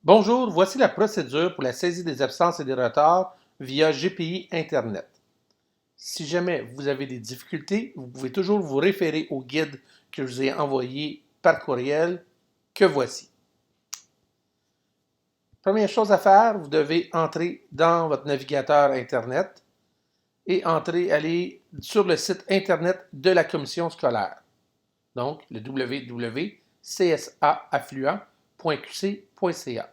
Bonjour, voici la procédure pour la saisie des absences et des retards via GPI Internet. Si jamais vous avez des difficultés, vous pouvez toujours vous référer au guide que je vous ai envoyé par courriel, que voici. Première chose à faire, vous devez entrer dans votre navigateur Internet et aller sur le site Internet de la commission scolaire. Donc, le www.csaaffluent.qc.ca.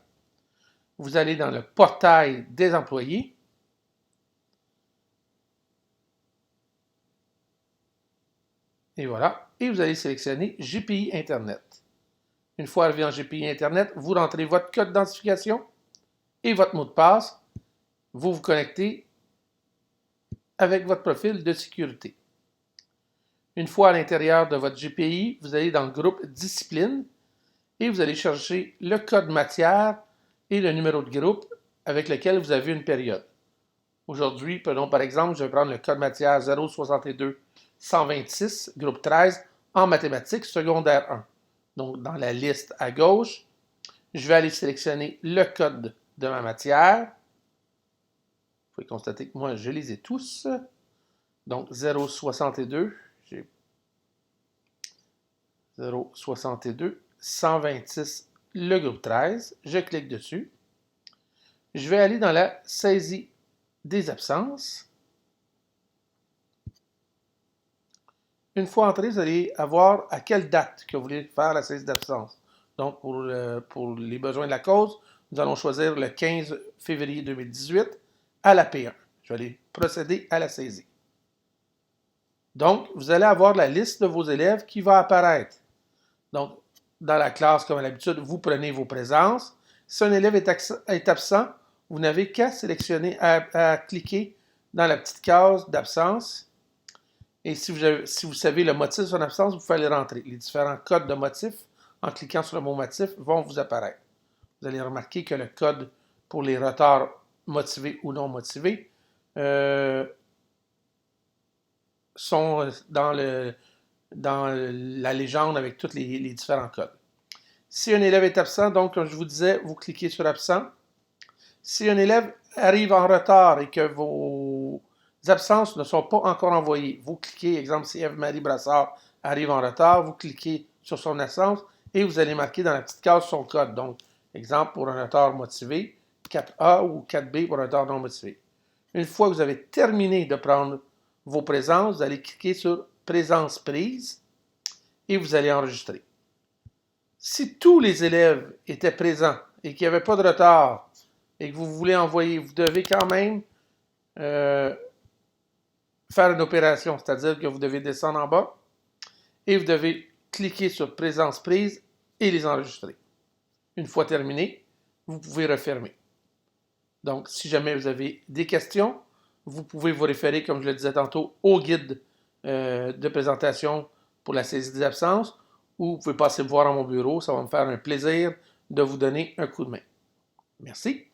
Vous allez dans le portail des employés. Et voilà. Et vous allez sélectionner GPI Internet. Une fois arrivé en GPI Internet, vous rentrez votre code d'identification et votre mot de passe. Vous vous connectez avec votre profil de sécurité. Une fois à l'intérieur de votre GPI, vous allez dans le groupe Discipline et vous allez chercher le code matière et le numéro de groupe avec lequel vous avez une période. Aujourd'hui, prenons par exemple, je vais prendre le code matière 062 126, groupe 13, en mathématiques secondaire 1. Donc, dans la liste à gauche, je vais aller sélectionner le code de ma matière. Vous pouvez constater que moi, je les ai tous. Donc, 062, j'ai 062, 126, le groupe 13. Je clique dessus. Je vais aller dans la saisie des absences. Une fois entré, vous allez avoir à quelle date que vous voulez faire la saisie d'absence. Donc, pour les besoins de la cause, nous allons choisir le 15 février 2018 à la P1. Je vais aller procéder à la saisie. Donc, vous allez avoir la liste de vos élèves qui va apparaître. Donc, dans la classe, comme à l'habitude, vous prenez vos présences. Si un élève est absent, vous n'avez qu'à sélectionner, à cliquer dans la petite case d'absence. Et si vous savez le motif de son absence, vous pouvez les rentrer. Les différents codes de motif, en cliquant sur le mot motif, vont vous apparaître. Vous allez remarquer que le code pour les retards motivés ou non motivés sont dans la légende avec tous les différents codes. Si un élève est absent, donc, comme je vous disais, vous cliquez sur absent. Si un élève arrive en retard et que vos absences ne sont pas encore envoyées, vous cliquez, exemple, si Eve-Marie Brassard arrive en retard, vous cliquez sur son absence et vous allez marquer dans la petite case son code. Donc, exemple, pour un retard motivé, 4A ou 4B pour un retard non motivé. Une fois que vous avez terminé de prendre vos présences, vous allez cliquer sur Présence prise et vous allez enregistrer. Si tous les élèves étaient présents et qu'il n'y avait pas de retard et que vous voulez envoyer, vous devez quand même faire une opération, c'est-à-dire que vous devez descendre en bas et vous devez cliquer sur Présence prise et les enregistrer. Une fois terminé, vous pouvez refermer. Donc, si jamais vous avez des questions, vous pouvez vous référer, comme je le disais tantôt, au guide de présentation pour la saisie des absences ou vous pouvez passer me voir à mon bureau. Ça va me faire un plaisir de vous donner un coup de main. Merci.